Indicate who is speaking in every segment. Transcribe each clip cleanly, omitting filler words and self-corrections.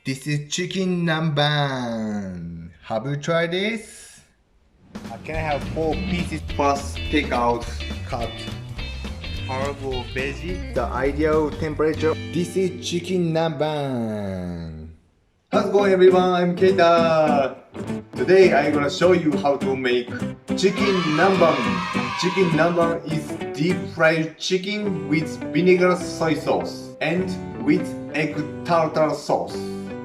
Speaker 1: This is chicken Namban. Have you tried this?
Speaker 2: Can I have 4 pieces?
Speaker 1: First, take out, cut.
Speaker 2: Herbal veggie.
Speaker 1: The ideal temperature. This is chicken Namban. How's it going, everyone? I'm Keita. Today I'm gonna show you how to make chicken Namban. Chicken Namban is deep fried chicken with vinegar soy sauce and with egg tartar sauce.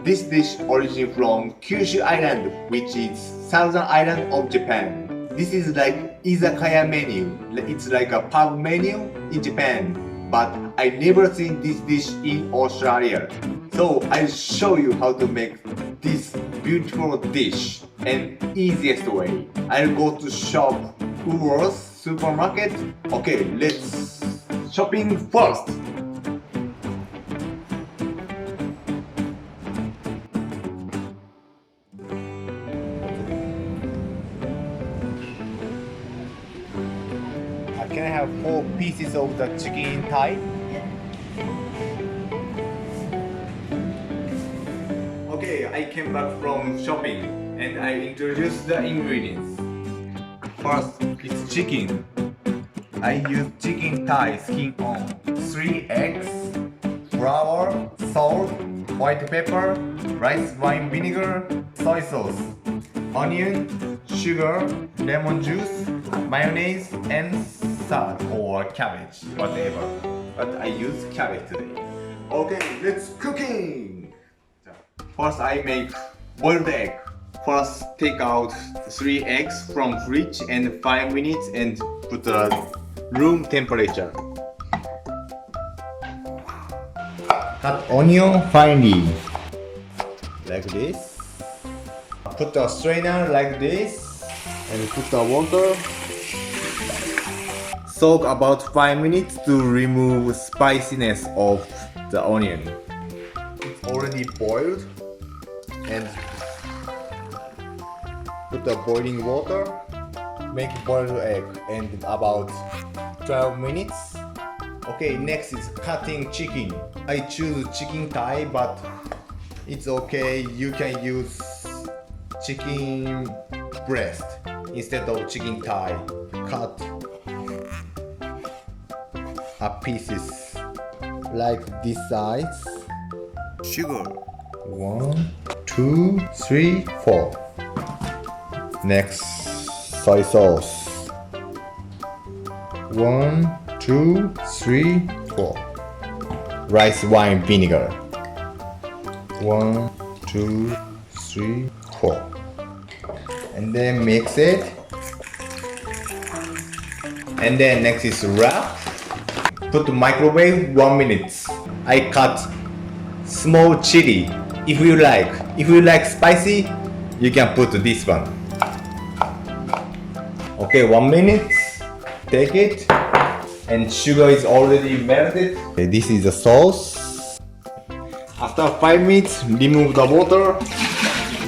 Speaker 1: This dish originates from Kyusu Island, which is southern island of Japan. This is like Izakaya menu. It's like a pub menu in Japan, but I never seen this dish in Australia. So I'll show you how to make this beautiful dish and easiest way. I'll go to shop Woolworths supermarket. Okay, let's shopping first.
Speaker 2: Can I have 4 pieces of the chicken thigh?
Speaker 1: Okay, I came back from shopping and I introduced the ingredients. First, it's chicken. I use chicken thigh skin on 3 eggs, flour, salt, white pepper, rice wine vinegar, soy sauce, onion, sugar, lemon juice, mayonnaise, and salad or cabbage, whatever. But I use cabbage today. Okay, let's cooking! First I make boiled egg. First take out 3 eggs from fridge and 5 minutes and put at room temperature. Cut onion finely like this. Put a strainer like this and put the water. Soak about 5 minutes to remove spiciness of the onion. It's already boiled and put the boiling water. Make boiled egg and about 12 minutes. Okay, next is cutting chicken. I choose chicken thigh, but it's okay. You can use chicken breast instead of chicken thigh. Cut up pieces like this size. Sugar 1, 2, 3, 4. Next, soy sauce 1, 2, 3, 4. Rice wine vinegar 1, 2, 3, 4. And then mix it. And then next is wrap. Put the microwave 1 minute. I cut small chili. If you like spicy, you can put this one. Okay, 1 minute. Take it, and sugar is already melted. Okay, this is the sauce. After 5 minutes, remove the water.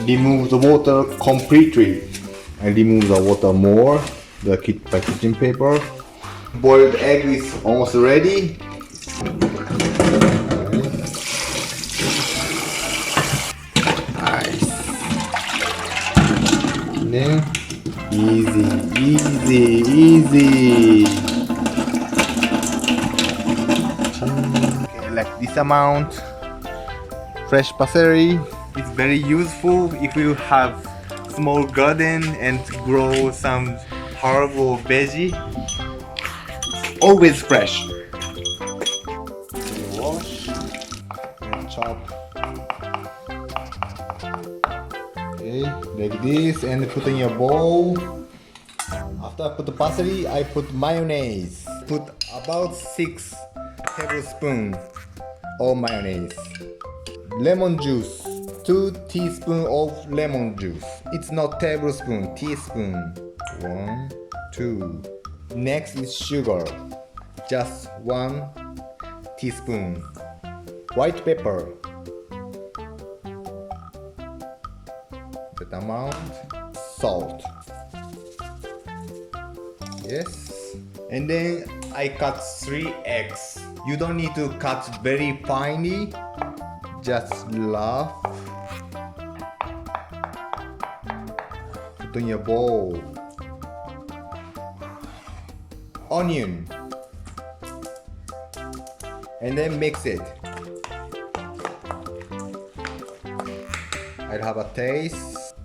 Speaker 1: Remove the water completely. I remove the water more. The kitchen paper. Boiled egg is almost ready. Nice. Then easy. Okay, like this amount. Fresh parsley. It's very useful if you have small garden and grow some herbal veggie. Always fresh. Wash and chop. Okay, like this, and put in your bowl. After I put the parsley, I put mayonnaise. Put about 6 tablespoons of mayonnaise. Lemon juice. 2 teaspoons of lemon juice. It's not tablespoon, teaspoon. 1, 2. Next is sugar. Just 1 teaspoon. White pepper. That amount. Salt. Yes. And then I cut 3 eggs. You don't need to cut very finely. just rough. Put in your bowl. Onion. And then mix it. I'll have a taste.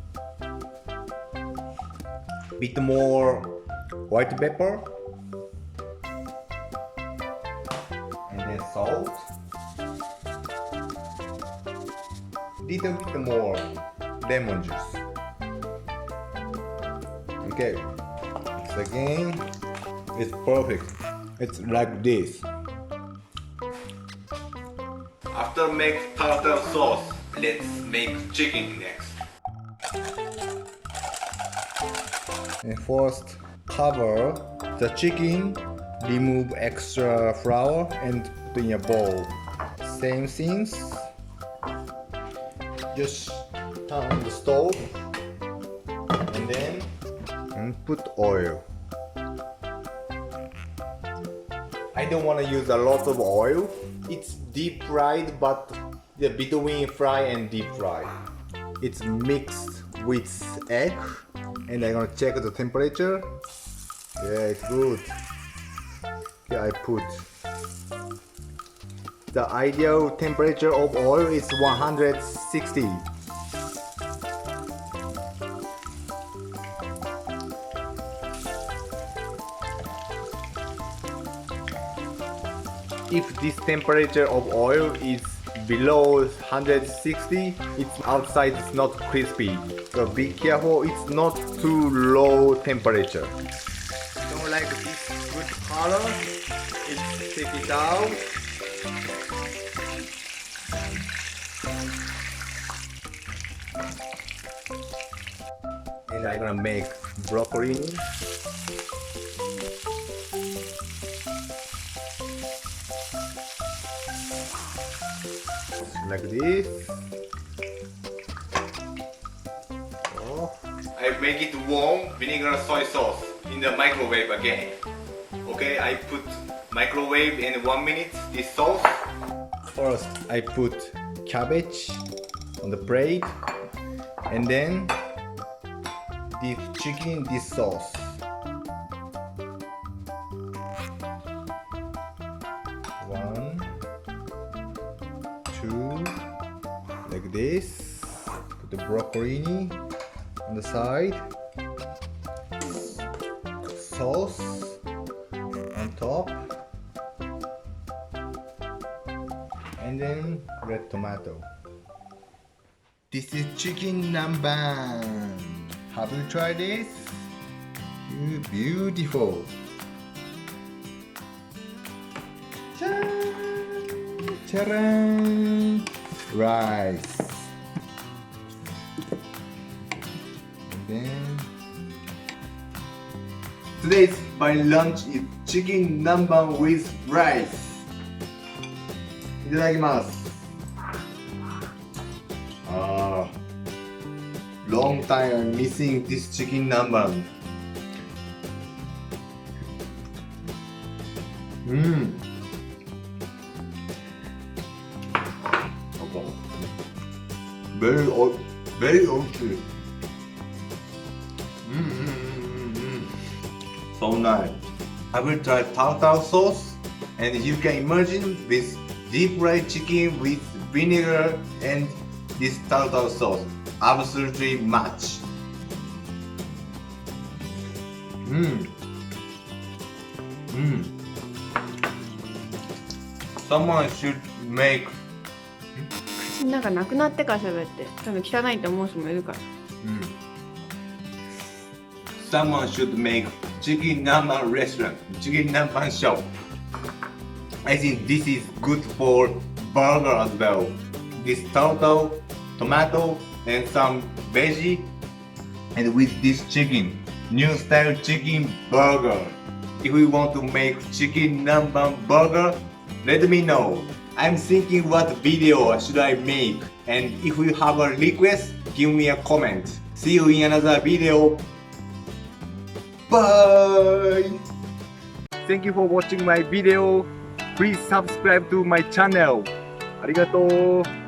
Speaker 1: Bit more white pepper. And then salt. Little bit more lemon juice. Okay, mix again. It's perfect. It's like this. After make tartar sauce, let's make chicken next. And first, cover the chicken. Remove extra flour and put in a bowl. Same things. Just turn on the stove and then put oil. I don't want to use a lot of oil. It's deep fried, but between fry and deep fry. It's mixed with egg, and I'm gonna check the temperature. Yeah, it's good. Okay, I put. The ideal temperature of oil is 160. If this temperature of oil is below 160, it's outside, it's not crispy. So be careful, it's not too low temperature. Don't like this good color, let's take it out. And I'm gonna make broccoli. Like this. Oh. I make it warm vinegar soy sauce in the microwave again. Okay, I put microwave in 1 minute this sauce. First, I put cabbage on the plate, and then dip chicken in this sauce. One, two, like this. Put the broccoli on the side. Sauce on top. And then red tomato. This is chicken Namban. Have you tried this? Beautiful. Ta-da! Rice. And then today's my lunch is chicken Namban with rice. いただきます。Long time I'm missing this chicken Namban. Very okay. So nice. I will try tartar sauce, and you can imagine with deep fried chicken with vinegar and this tartar sauce. Absolutely match. Someone should make.
Speaker 3: なんかなくなってから喋って多分汚いって思う人もいるから。
Speaker 1: Someone should make chicken Namban restaurant, chicken Namban shop. I think this is good for burger as well. This tartar, tomato, and some veggie, and with this chicken, new style chicken burger. If you want to make chicken Namban burger, let me know. I'm thinking what video should I make, and if you have a request, give me a comment. See you in another video. Bye! Thank you for watching my video. Please subscribe to my channel. ありがとう。